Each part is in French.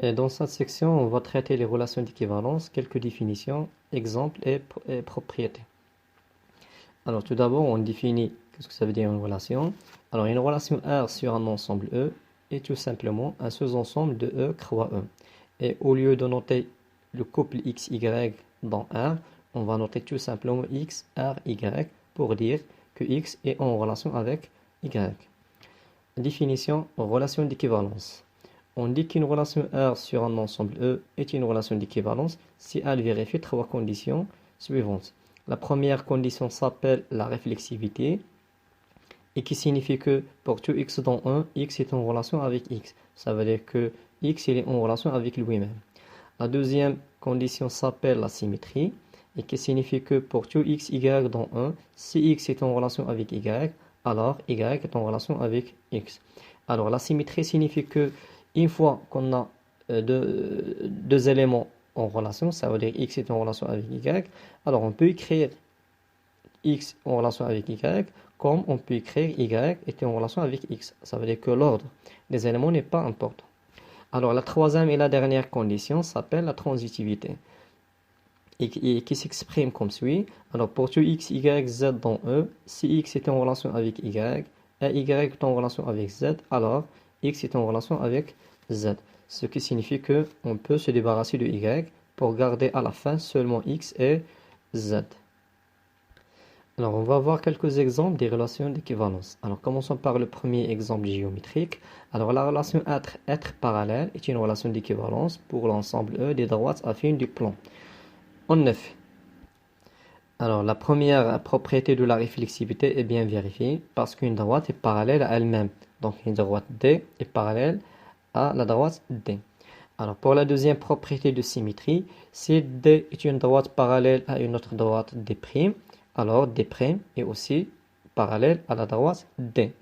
Et dans cette section, on va traiter les relations d'équivalence, quelques définitions, exemples et propriétés. Alors tout d'abord, on définit qu'est-ce que ça veut dire une relation. Alors une relation R sur un ensemble E est tout simplement un sous-ensemble de E croix E. Et au lieu de noter le couple XY dans R, on va noter tout simplement X, R, Y pour dire que X est en relation avec Y. Définition, relation d'équivalence. On dit qu'une relation R sur un ensemble E est une relation d'équivalence si elle vérifie trois conditions suivantes. La première condition s'appelle la réflexivité et qui signifie que pour tout x dans 1, x est en relation avec x. Ça veut dire que x il est en relation avec lui-même. La deuxième condition s'appelle la symétrie et qui signifie que pour tout x, y dans 1, si x est en relation avec y, alors y est en relation avec x. Alors la symétrie signifie que une fois qu'on a deux éléments en relation, ça veut dire x est en relation avec y, alors on peut écrire x en relation avec y comme on peut écrire y est en relation avec x. Ça veut dire que l'ordre des éléments n'est pas important. Alors la troisième et la dernière condition s'appelle la transitivité et qui s'exprime comme suit. Alors pour tout x, y, z dans E, si x est en relation avec y et y est en relation avec z, alors x est en relation avec z. Ce qui signifie que on peut se débarrasser de y pour garder à la fin seulement x et z. Alors, on va voir quelques exemples des relations d'équivalence. Alors, commençons par le premier exemple géométrique. Alors, la relation être parallèle est une relation d'équivalence pour l'ensemble E des droites affines du plan. En effet, alors la première propriété de la réflexivité est bien vérifiée parce qu'une droite est parallèle à elle-même. Donc, une droite D est parallèle à la droite D. Alors, pour la deuxième propriété de symétrie, si D est une droite parallèle à une autre droite D', alors D' est aussi parallèle à la droite D.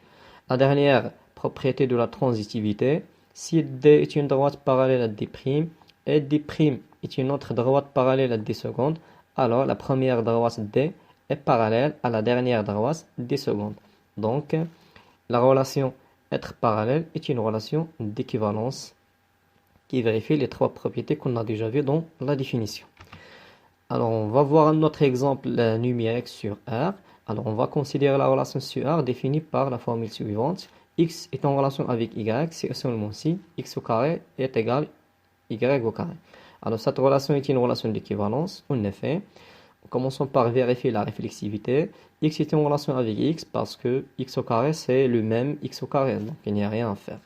La dernière propriété de la transitivité, si D est une droite parallèle à D' et D' est une autre droite parallèle à D seconde, alors la première droite D est parallèle à la dernière droite D seconde. Donc, la relation être parallèle est une relation d'équivalence qui vérifie les trois propriétés qu'on a déjà vues dans la définition. Alors, on va voir un autre exemple numérique sur R. Alors, on va considérer la relation sur R définie par la formule suivante. X est en relation avec Y si et seulement si x au carré est égal à Y au carré. Alors, cette relation est une relation d'équivalence. En effet, commençons par vérifier la réflexivité. X est en relation avec X parce que x au carré c'est le même x au carré. Donc, il n'y a rien à faire.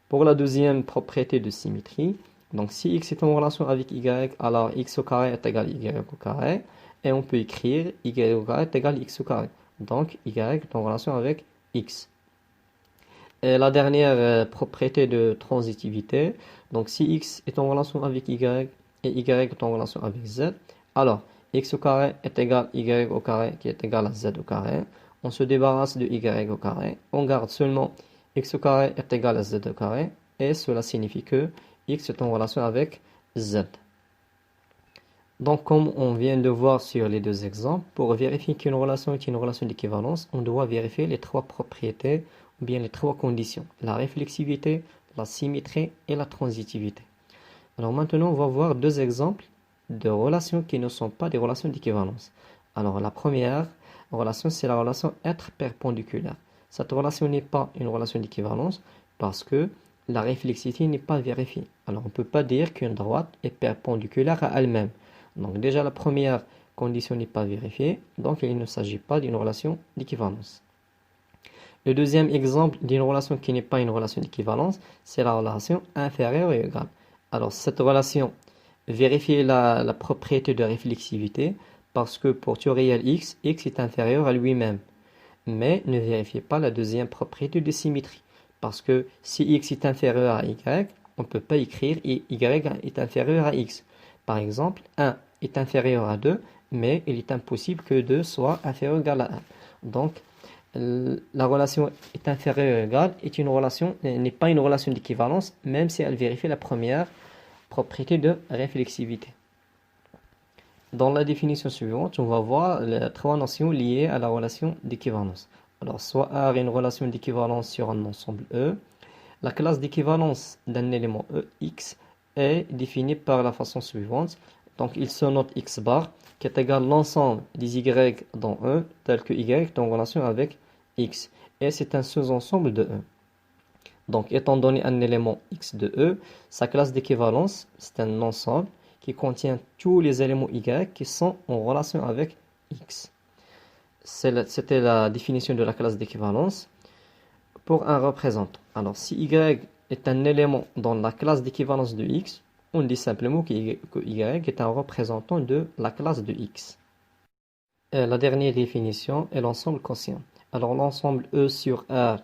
Pour la deuxième propriété de symétrie, donc si x est en relation avec y, alors x au carré est égal à y au carré. Et on peut écrire y au carré est égal à x au carré. Donc y est en relation avec x. Et la dernière propriété de transitivité, donc si x est en relation avec y et y est en relation avec z, alors x au carré est égal à y au carré qui est égal à z au carré. On se débarrasse de y au carré. On garde seulement x au carré est égal à z au carré et cela signifie que x est en relation avec z. Donc comme on vient de voir sur les deux exemples, pour vérifier qu'une relation est une relation d'équivalence, on doit vérifier les trois propriétés ou bien les trois conditions, la réflexivité, la symétrie et la transitivité. Alors maintenant on va voir deux exemples de relations qui ne sont pas des relations d'équivalence. Alors la première relation c'est la relation être perpendiculaire. Cette relation n'est pas une relation d'équivalence parce que la réflexivité n'est pas vérifiée. Alors on ne peut pas dire qu'une droite est perpendiculaire à elle-même. Donc déjà la première condition n'est pas vérifiée, donc il ne s'agit pas d'une relation d'équivalence. Le deuxième exemple d'une relation qui n'est pas une relation d'équivalence, c'est la relation inférieure et égale. Alors cette relation vérifie la propriété de réflexivité parce que pour tout réel x, x est inférieur à lui-même. Mais ne vérifiez pas la deuxième propriété de symétrie. Parce que si x est inférieur à y, on ne peut pas écrire y est inférieur à x. Par exemple, 1 est inférieur à 2, mais il est impossible que 2 soit inférieur ou égal à 1. Donc, la relation est inférieure ou égale n'est pas une relation d'équivalence, même si elle vérifie la première propriété de réflexivité. Dans la définition suivante, on va voir les trois notions liées à la relation d'équivalence. Alors, soit R est une relation d'équivalence sur un ensemble E. La classe d'équivalence d'un élément E, X, est défini par la façon suivante. Donc, il se note x bar qui est égal à l'ensemble des y dans E, tel que y est en relation avec x. Et c'est un sous-ensemble de E. Donc, étant donné un élément x de E, sa classe d'équivalence, c'est un ensemble qui contient tous les éléments y qui sont en relation avec x. C'était la définition de la classe d'équivalence pour un représentant. Alors, si y est un élément dans la classe d'équivalence de x, on dit simplement que y est un représentant de la classe de x. Et la dernière définition est l'ensemble quotient. Alors, l'ensemble E sur R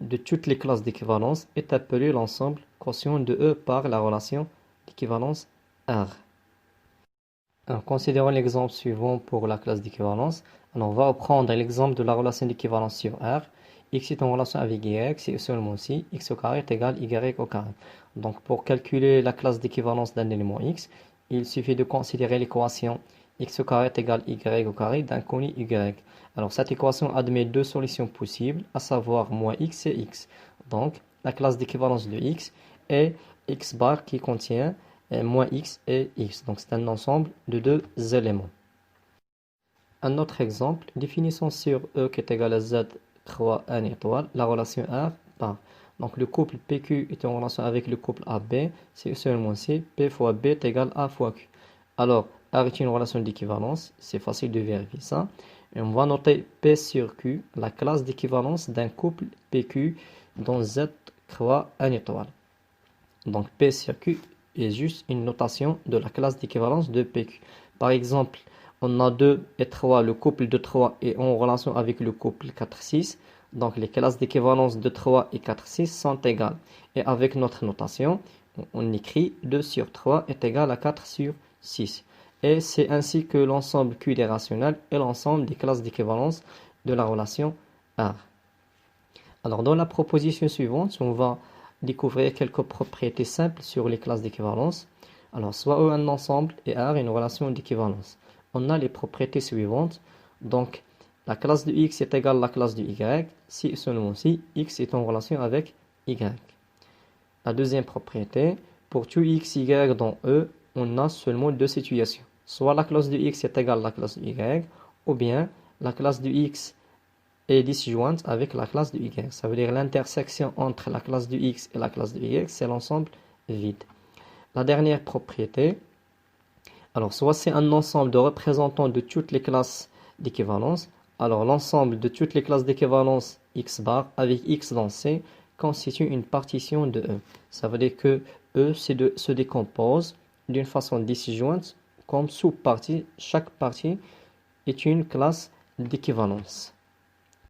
de toutes les classes d'équivalence est appelé l'ensemble quotient de E par la relation d'équivalence R. Alors, considérons l'exemple suivant pour la classe d'équivalence. Alors, on va reprendre l'exemple de la relation d'équivalence sur R. X est en relation avec Y, c'est seulement si x au carré est égal à y au carré. Donc, pour calculer la classe d'équivalence d'un élément x, il suffit de considérer l'équation x au carré est égal à y au carré d'un connu y. Alors, cette équation admet deux solutions possibles, à savoir moins x et x. Donc, la classe d'équivalence de x est x bar qui contient moins x et x. Donc, c'est un ensemble de deux éléments. Un autre exemple, définissons sur E qui est égal à z croix 1 étoile, la relation R par. Donc, le couple PQ est en relation avec le couple AB, c'est seulement si P fois B est égal à A fois Q. Alors, R est une relation d'équivalence, c'est facile de vérifier ça. Et on va noter P sur Q, la classe d'équivalence d'un couple PQ dont Z croix 1 étoile. Donc, P sur Q est juste une notation de la classe d'équivalence de PQ. Par exemple, on a 2 et 3, le couple de 3 est en relation avec le couple 4-6. Donc, les classes d'équivalence de 3 et 4-6 sont égales. Et avec notre notation, on écrit 2 sur 3 est égal à 4 sur 6. Et c'est ainsi que l'ensemble Q des rationnels est l'ensemble des classes d'équivalence de la relation R. Alors, dans la proposition suivante, on va découvrir quelques propriétés simples sur les classes d'équivalence. Alors, soit E un ensemble et R une relation d'équivalence. On a les propriétés suivantes. Donc, la classe de x est égale à la classe de y si et seulement si x est en relation avec y. La deuxième propriété, pour tout x, y dans E, on a seulement deux situations. Soit la classe de x est égale à la classe de y, ou bien la classe de x est disjointe avec la classe de y. Ça veut dire l'intersection entre la classe de x et la classe de y, c'est l'ensemble vide. La dernière propriété, alors soit c'est un ensemble de représentants de toutes les classes d'équivalence, alors l'ensemble de toutes les classes d'équivalence x bar avec x dans C constitue une partition de E. Ça veut dire que E se décompose d'une façon disjointe comme sous-partie. Chaque partie est une classe d'équivalence.